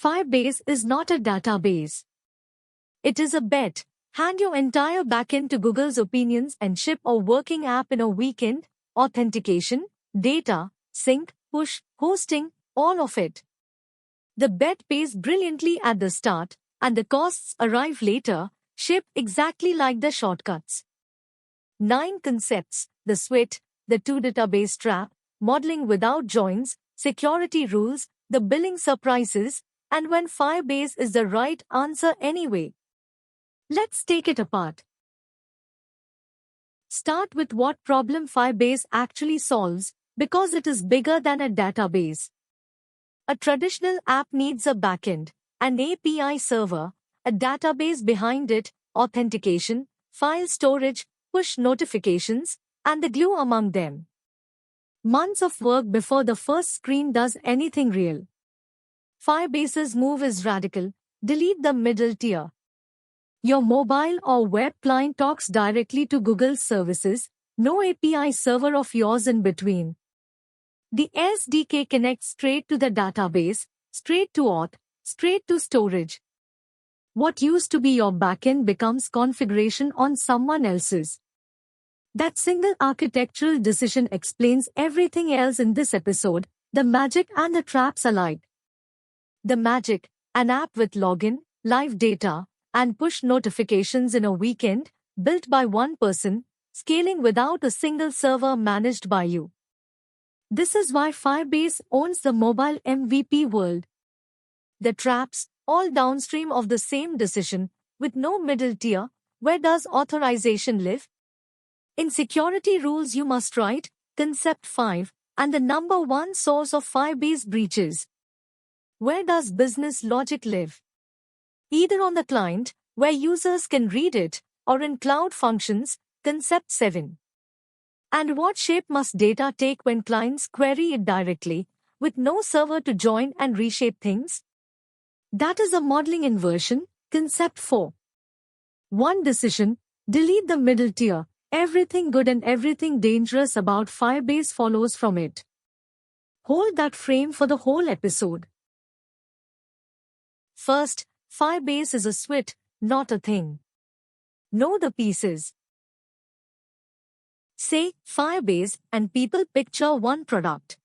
Firebase is not a database. It is a bet. Hand your entire backend to Google's opinions and ship a working app in a weekend. Authentication, data, sync, push, hosting, all of it. The bet pays brilliantly at the start, and the costs arrive later, shaped exactly like the shortcuts. 9 concepts: the suite, the two-database trap, modeling without joins, security rules, the billing surprises, and when Firebase is the right answer anyway. Let's take it apart. Start with what problem Firebase actually solves, because it is bigger than a database. A traditional app needs a backend, an API server, a database behind it, authentication, file storage, push notifications, and the glue among them. Months of work before the first screen does anything real. Firebase's move is radical: delete the middle tier. Your mobile or web client talks directly to Google's services, no API server of yours in between. The SDK connects straight to the database, straight to auth, straight to storage. What used to be your backend becomes configuration on someone else's. That single architectural decision explains everything else in this episode, the magic and the traps alike. The magic: an app with login, live data, and push notifications in a weekend, built by one person, scaling without a single server managed by you. This is why Firebase owns the mobile MVP world. The traps, all downstream of the same decision, with no middle tier. Where does authorization live? In security rules you must write, Concept 5, and the number one source of Firebase breaches. Where does business logic live? Either on the client, where users can read it, or in cloud functions, Concept 7. And what shape must data take when clients query it directly, with no server to join and reshape things? That is a modeling inversion, Concept 4. One decision: delete the middle tier. Everything good and everything dangerous about Firebase follows from it. Hold that frame for the whole episode. First, Firebase is a suite, not a thing. Know the pieces. Say Firebase and people picture one product.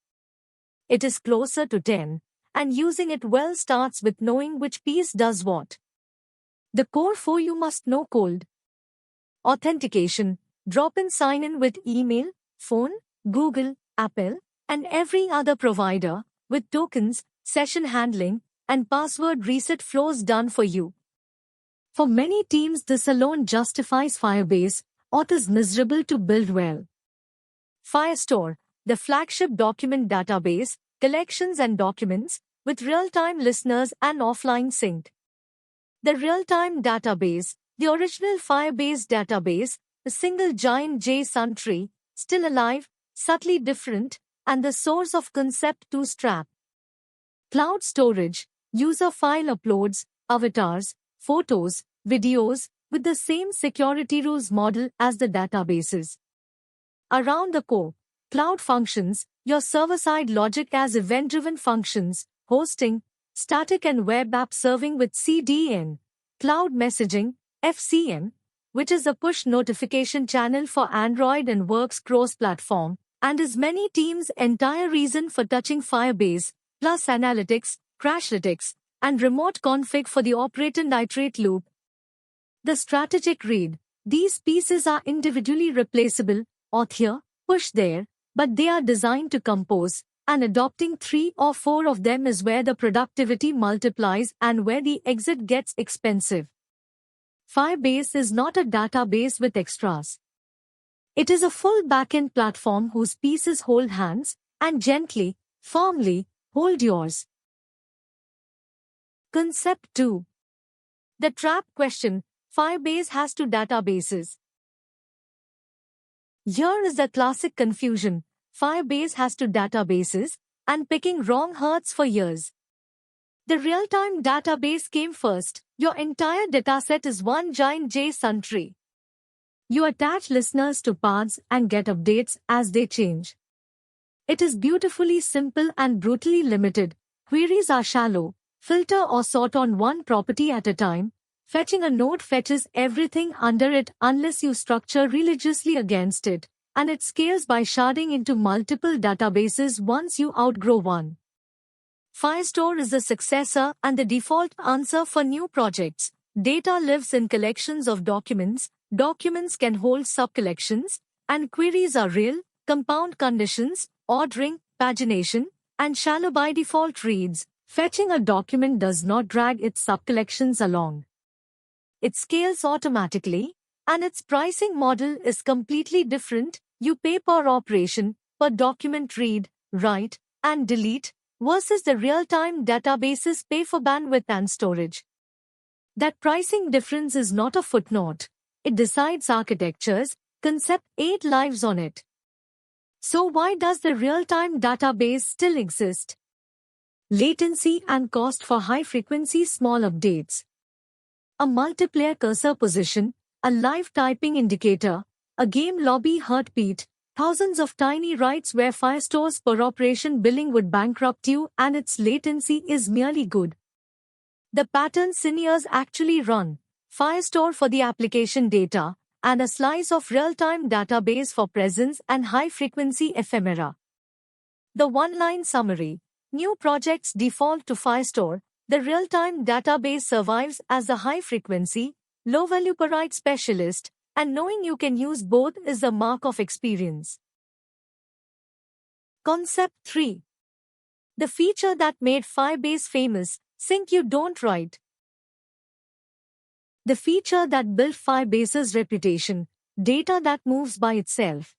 It is closer to 10, and using it well starts with knowing which piece does what. The core 4 you must know cold. Authentication: drop-in sign-in with email, phone, Google, Apple, and every other provider, with tokens, session handling, and password reset flows done for you. For many teams this alone justifies Firebase. Auth is miserable to build well. Firestore, the flagship document database, collections and documents, with real-time listeners and offline sync. The real-time database, the original Firebase database, a single giant JSON tree, still alive, subtly different, and the source of Concept 2 strap. Cloud storage, user file uploads, avatars, photos, videos, with the same security rules model as the databases. Around the core, cloud functions, your server-side logic as event-driven functions, hosting, static and web app serving with CDN, cloud messaging, FCM, which is a push notification channel for Android and works cross-platform, and is many teams' entire reason for touching Firebase, plus analytics, Crashlytics, and remote config for the operator nitrate loop. The strategic read: these pieces are individually replaceable, auth here, push there, but they are designed to compose, and adopting 3 or 4 of them is where the productivity multiplies and where the exit gets expensive. Firebase is not a database with extras. It is a full backend platform whose pieces hold hands, and gently, firmly, hold yours. Concept 2. The trap question: Firebase has 2 databases. Here is the classic confusion: Firebase has 2 databases, and picking wrong hurts for years. The real-time database came first. Your entire dataset is one giant JSON tree. You attach listeners to paths and get updates as they change. It is beautifully simple and brutally limited. Queries are shallow. filter or sort on one property at a time. Fetching a node fetches everything under it unless you structure religiously against it, and it scales by sharding into multiple databases once you outgrow one. Firestore is the successor and the default answer for new projects. Data lives in collections of documents, documents can hold subcollections, and queries are real, compound conditions, ordering, pagination, and shallow by default reads. Fetching a document does not drag its subcollections along. It scales automatically, and its pricing model is completely different. You pay per operation, per document read, write, and delete, versus the real-time databases pay for bandwidth and storage. That pricing difference is not a footnote. It decides architectures, concept 8 lives on it. So why does the real-time database still exist? Latency and cost for high-frequency small updates. A multiplayer cursor position, a live typing indicator, a game lobby heartbeat, thousands of tiny writes where Firestore's per operation billing would bankrupt you and its latency is merely good. The pattern seniors actually run Firestore for the application data and a slice of real-time database for presence and high-frequency ephemera. The one-line summary. New projects default to Firestore. The real-time database survives as a high-frequency, low-value per write specialist, and knowing you can use both is a mark of experience. Concept 3. The feature that made Firebase famous, sync you don't write. The feature that built Firebase's reputation, data that moves by itself.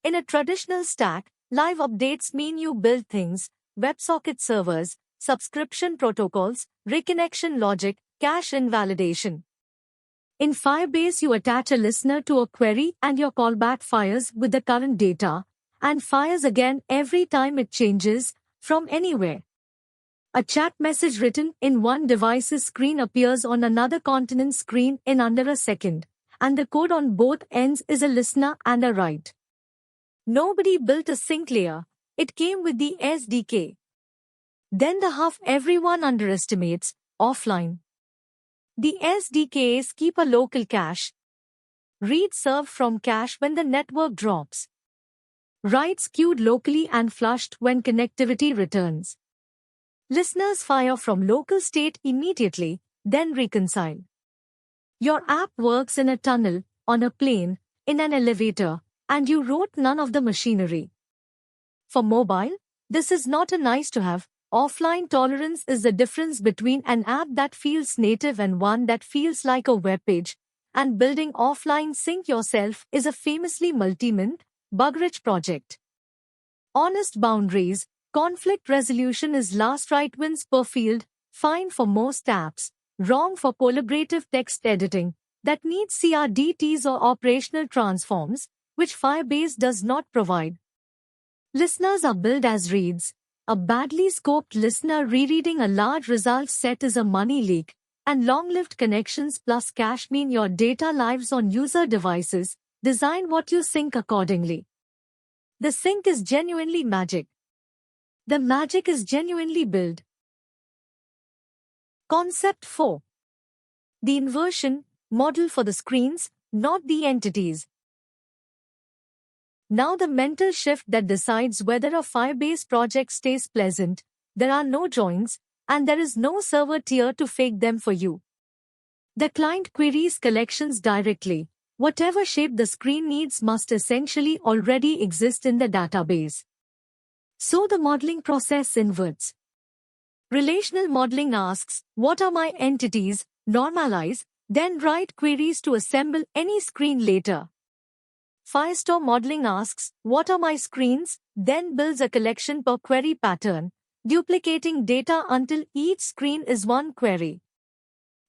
In a traditional stack, live updates mean you build things, WebSocket servers, subscription protocols, reconnection logic, cache invalidation. In Firebase you attach a listener to a query and your callback fires with the current data, and fires again every time it changes, from anywhere. A chat message written in one device's screen appears on another continent's screen in under a second, and the code on both ends is a listener and a write. Nobody built a sync layer, it came with the SDK. Then the half everyone underestimates, offline. The SDKs keep a local cache. Reads served from cache when the network drops. Writes queued locally and flushed when connectivity returns. Listeners fire from local state immediately, then reconcile. Your app works in a tunnel, on a plane, in an elevator, and you wrote none of the machinery. For mobile, this is not a nice to have. Offline tolerance is the difference between an app that feels native and one that feels like a web page, and building offline sync yourself is a famously multi-mint, bug-rich project. Honest boundaries, conflict resolution is last write wins per field, fine for most apps, wrong for collaborative text editing, that needs CRDTs or operational transforms, which Firebase does not provide. Listeners are billed as reads. A badly scoped listener rereading a large results set is a money leak, and long-lived connections plus cache mean your data lives on user devices. Design what you sync accordingly. The sync is genuinely magic. The magic is genuinely built. Concept 4. The inversion model for the screens, not the entities. Now the mental shift that decides whether a Firebase project stays pleasant, there are no joins, and there is no server tier to fake them for you. The client queries collections directly. Whatever shape the screen needs must essentially already exist in the database. So the modeling process inverts. Relational modeling asks, what are my entities, normalize, then write queries to assemble any screen later. Firestore modeling asks, what are my screens, then builds a collection per query pattern, duplicating data until each screen is one query.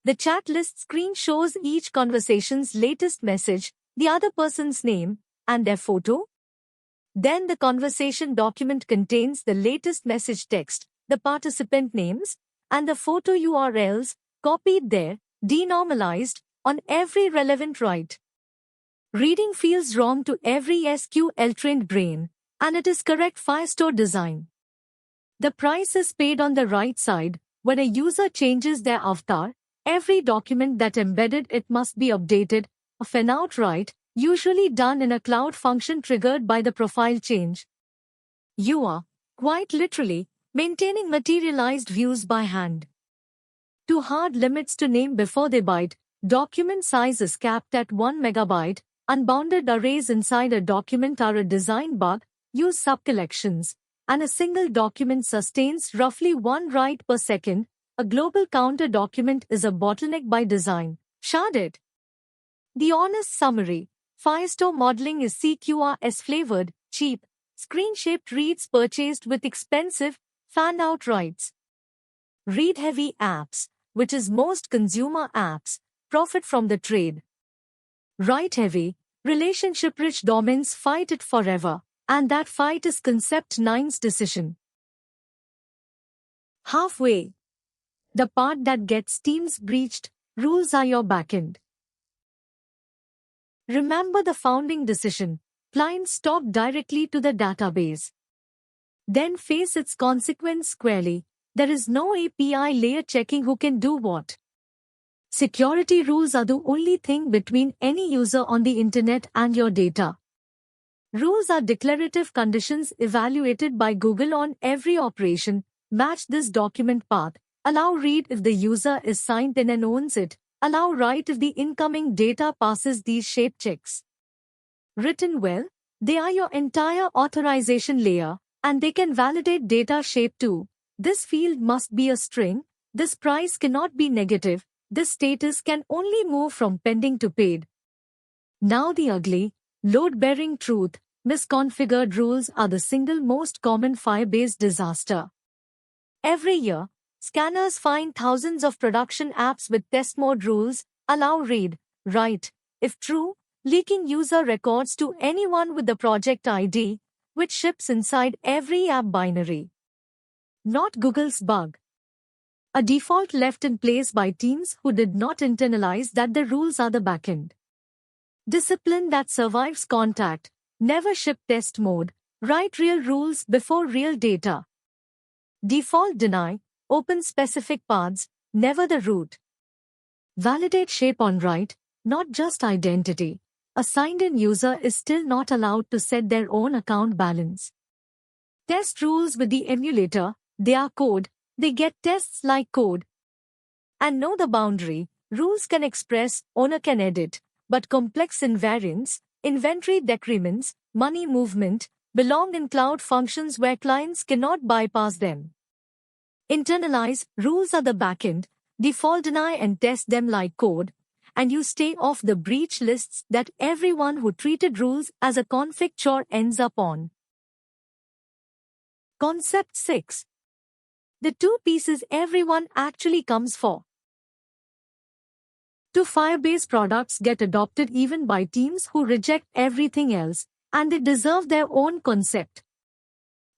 The chat list screen shows each conversation's latest message, the other person's name, and their photo. Then the conversation document contains the latest message text, the participant names, and the photo URLs, copied there, denormalized, on every relevant write. Reading feels wrong to every SQL-trained brain, and it is correct Firestore design. The price is paid on the right side, When a user changes their avatar, every document that embedded it must be updated, often outright, usually done in a cloud function triggered by the profile change. You are, quite literally, maintaining materialized views by hand. Too hard limits to name before they bite. Document size is capped at 1 megabyte. Unbounded arrays inside a document are a design bug. Use subcollections. And a single document sustains roughly 1 write per second. A global counter document is a bottleneck by design. Sharded. The honest summary. Firestore modeling is CQRS flavored, cheap, screen-shaped reads purchased with expensive, fan-out writes. Read-heavy apps, which is most consumer apps, profit from the trade. Write-heavy, relationship-rich domains fight it forever, and that fight is Concept 9's decision. Halfway. The part that gets teams breached, rules are your backend. Remember the founding decision, clients talk directly to the database. Then face its consequence squarely. There is no API layer checking who can do what. Security rules are the only thing between any user on the internet and your data. Rules are declarative conditions evaluated by Google on every operation. Match this document path. Allow read if the user is signed in and owns it. Allow write if the incoming data passes these shape checks. Written well, they are your entire authorization layer, and they can validate data shape too. This field must be a string, this price cannot be negative, this status can only move from pending to paid. Now the ugly, load-bearing truth, misconfigured rules are the single most common Firebase disaster. Every year, scanners find thousands of production apps with test mode rules, allow read, write, if true, leaking user records to anyone with the project ID, which ships inside every app binary. Not Google's bug. A default left in place by teams who did not internalize that the rules are the backend. Discipline that survives contact, never ship test mode, write real rules before real data. Default deny, open specific paths, never the root. Validate shape on write, not just identity. A signed-in user is still not allowed to set their own account balance. Test rules with the emulator, they are code, they get tests like code. And know the boundary, rules can express, owner can edit, but complex invariants, inventory decrements, money movement, belong in cloud functions where clients cannot bypass them. Internalize, rules are the backend, default deny and test them like code, and you stay off the breach lists that everyone who treated rules as a config chore ends up on. Concept 6. The two pieces everyone actually comes for. Two Firebase products get adopted even by teams who reject everything else, and they deserve their own concept.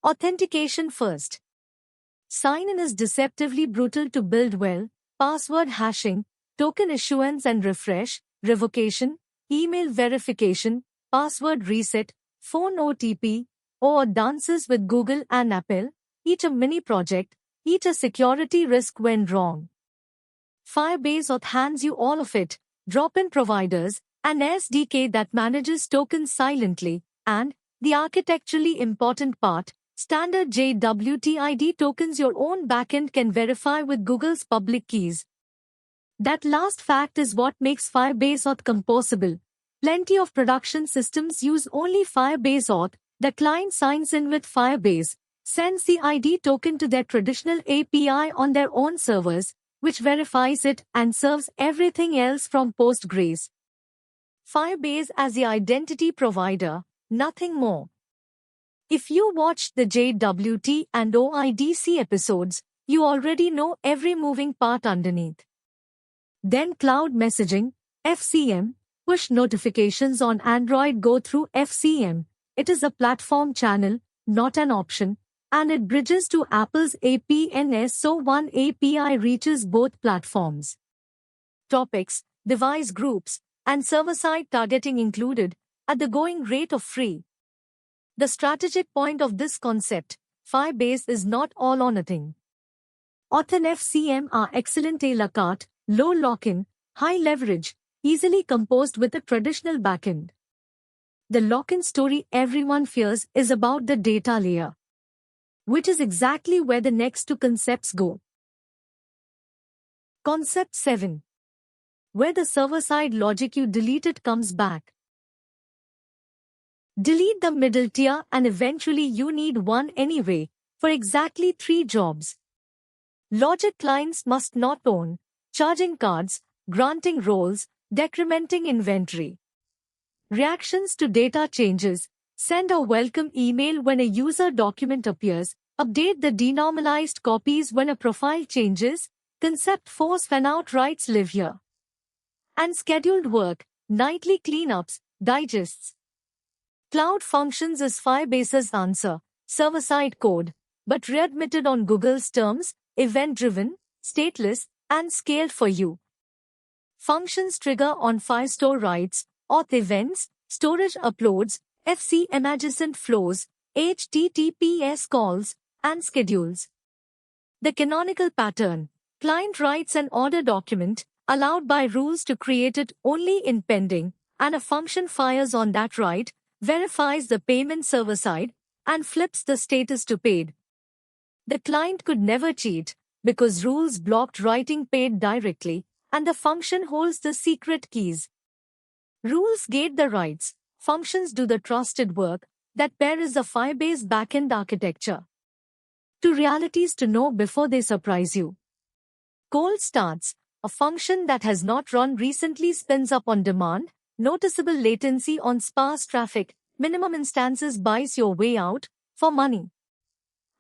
Authentication first. Sign-in is deceptively brutal to build well, password hashing, token issuance and refresh, revocation, email verification, password reset, phone OTP, or dances with Google and Apple, each a mini project, each a security risk when wrong. Firebase Auth hands you all of it, drop-in providers, an SDK that manages tokens silently, and, the architecturally important part, standard JWT-ID tokens your own backend can verify with Google's public keys. That last fact is what makes Firebase Auth composable. Plenty of production systems use only Firebase Auth. The client signs in with Firebase, sends the ID token to their traditional API on their own servers, which verifies it and serves everything else from Postgres. Firebase as the identity provider, nothing more. If you watched the JWT and OIDC episodes, you already know every moving part underneath. Then cloud messaging, FCM, push notifications on Android go through FCM. It is a platform channel, not an option, and it bridges to Apple's APNS so one API reaches both platforms. Topics, device groups, and server-side targeting included, at the going rate of free. The strategic point of this concept, Firebase is not all or nothing. Auth and FCM are excellent a la carte, low lock-in, high leverage, easily composed with a traditional backend. The lock-in story everyone fears is about the data layer, which is exactly where the next two concepts go. Concept 7. Where the server-side logic you deleted comes back. Delete the middle tier and eventually you need one anyway, for exactly 3 jobs. Logic clients must not own, charging cards, granting roles, decrementing inventory. Reactions to data changes, send a welcome email when a user document appears, update the denormalized copies when a profile changes, concept force fanout writes live here. And scheduled work, nightly cleanups, digests. Cloud Functions is Firebase's answer, server-side code, but readmitted on Google's terms, event-driven, stateless, and scaled for you. Functions trigger on Firestore writes, auth events, storage uploads, FCM adjacent flows, HTTPS calls, and schedules. The canonical pattern, client writes an order document, allowed by rules to create it only in pending, and a function fires on that write, verifies the payment server side, and flips the status to paid. The client could never cheat, because rules blocked writing paid directly, and the function holds the secret keys. Rules gate the writes, functions do the trusted work, that pair is the Firebase backend architecture. 2 realities to know before they surprise you. Cold starts, a function that has not run recently spins up on demand, noticeable latency on sparse traffic, minimum instances buys your way out, for money.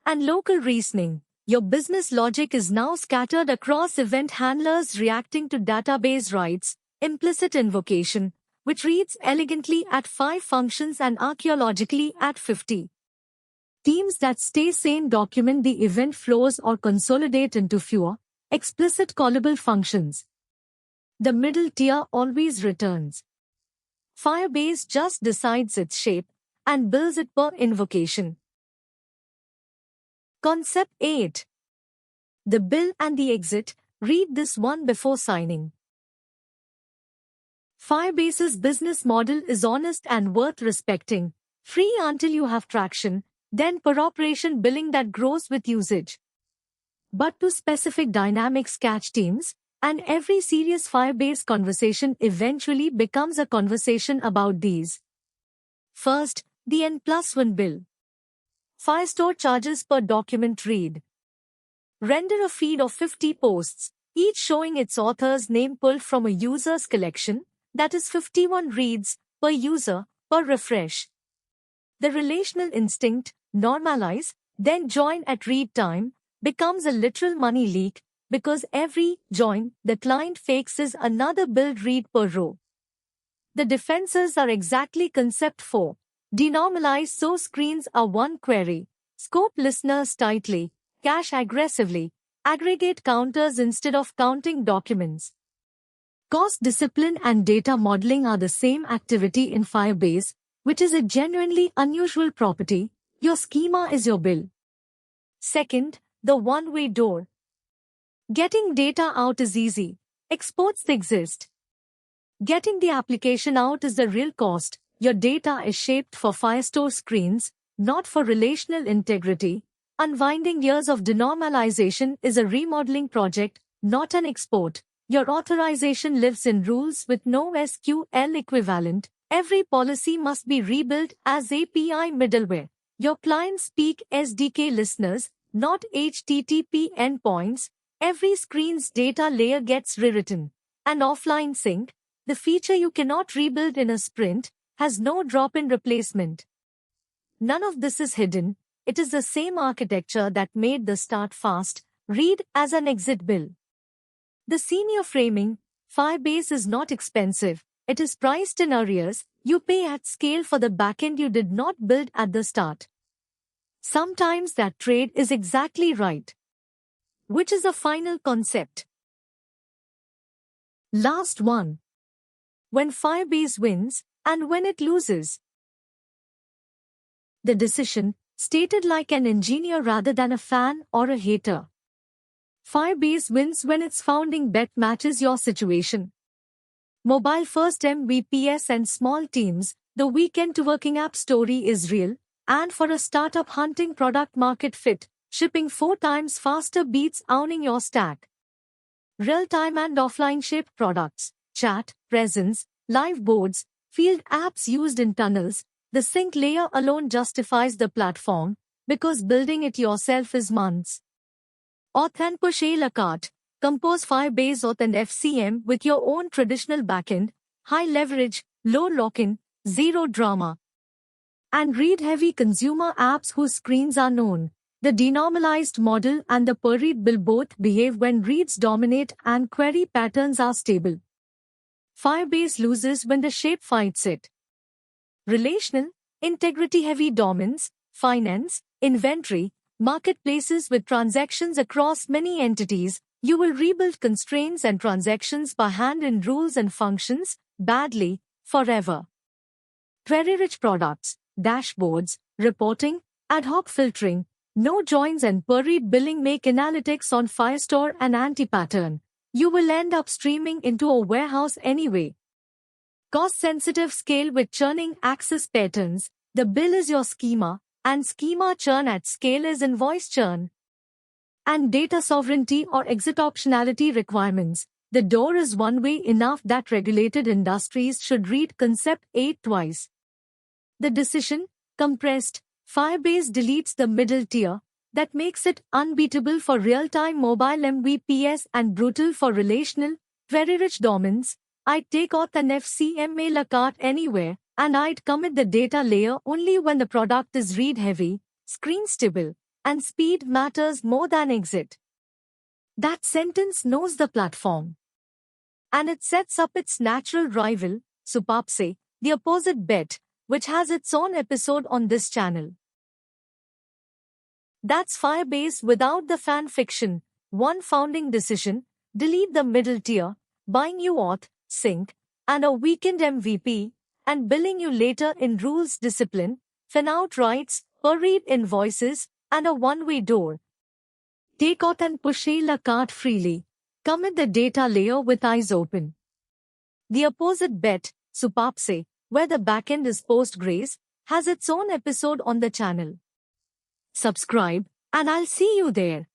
And local reasoning, your business logic is now scattered across event handlers reacting to database writes, implicit invocation, which reads elegantly at 5 functions and archaeologically at 50. Teams that stay sane document the event flows or consolidate into fewer, explicit callable functions. The middle tier always returns. Firebase just decides its shape and builds it per invocation. Concept 8. The bill and the exit, read this one before signing. Firebase's business model is honest and worth respecting, free until you have traction, then per operation billing that grows with usage. But to specific dynamics catch teams, and every serious Firebase conversation eventually becomes a conversation about these. First, the N+1 bill. Firestore charges per document read. Render a feed of 50 posts, each showing its author's name pulled from a user's collection, that is 51 reads per user, per refresh. The relational instinct, normalize, then join at read time, becomes a literal money leak, because every join the client fakes is another build read per row. The defenses are exactly concept 4. Denormalize so screens are one query, scope listeners tightly, cache aggressively, aggregate counters instead of counting documents. Cost discipline and data modeling are the same activity in Firebase, which is a genuinely unusual property. Your schema is your bill. Second, the one-way door. Getting data out is easy. Exports exist. Getting the application out is the real cost. Your data is shaped for Firestore screens, not for relational integrity. Unwinding years of denormalization is a remodeling project, not an export. Your authorization lives in rules with no SQL equivalent. Every policy must be rebuilt as API middleware. Your clients speak SDK listeners, not HTTP endpoints. Every screen's data layer gets rewritten. And offline sync, the feature you cannot rebuild in a sprint, has no drop-in replacement. None of this is hidden. It is the same architecture that made the start fast, read as an exit bill. The senior framing, Firebase is not expensive. It is priced in arrears. You pay at scale for the backend you did not build at the start. Sometimes that trade is exactly right. Which is the final concept? Last one. When Firebase wins, and when it loses. The decision, stated like an engineer rather than a fan or a hater. Firebase wins when its founding bet matches your situation. Mobile first MVPs and small teams, the weekend to working app story is real, and for a startup hunting product market fit, shipping 4 times faster beats owning your stack. Real-time and offline shaped products, chat, presence, live boards, field apps used in tunnels, the sync layer alone justifies the platform, because building it yourself is months. Auth and push a la carte. Compose Firebase Auth and FCM with your own traditional backend, high leverage, low lock-in, zero drama. And read-heavy consumer apps whose screens are known. The denormalized model and the per read will both behave when reads dominate and query patterns are stable. Firebase loses when the shape fights it. Relational, integrity-heavy domains, finance, inventory, marketplaces with transactions across many entities, you will rebuild constraints and transactions by hand in rules and functions, badly, forever. Query-rich products, dashboards, reporting, ad hoc filtering, no joins and per-read billing make analytics on Firestore an anti-pattern. You will end up streaming into a warehouse anyway. Cost-sensitive scale with churning access patterns, the bill is your schema, and schema churn at scale is invoice churn. And data sovereignty or exit optionality requirements, the door is one way enough that regulated industries should read Concept 8 twice. The decision, compressed, Firebase deletes the middle tier, that makes it unbeatable for real-time mobile MVPs and brutal for relational, very rich domains. I'd take Auth and FCM a la carte anywhere, and I'd commit the data layer only when the product is read-heavy, screen-stable, and speed matters more than exit. That sentence knows the platform. And it sets up its natural rival, Supapse, the opposite bet, which has its own episode on this channel. That's Firebase without the fan fiction. One founding decision, delete the middle tier, buying you Auth, sync, and a weekend MVP, and billing you later in rules discipline, fan-out rights, per-read invoices, and a one-way door. Take Auth and push a la carte freely. Commit the data layer with eyes open. The opposite bet, Supapse, where the backend is Postgres, has its own episode on the channel. Subscribe, and I'll see you there.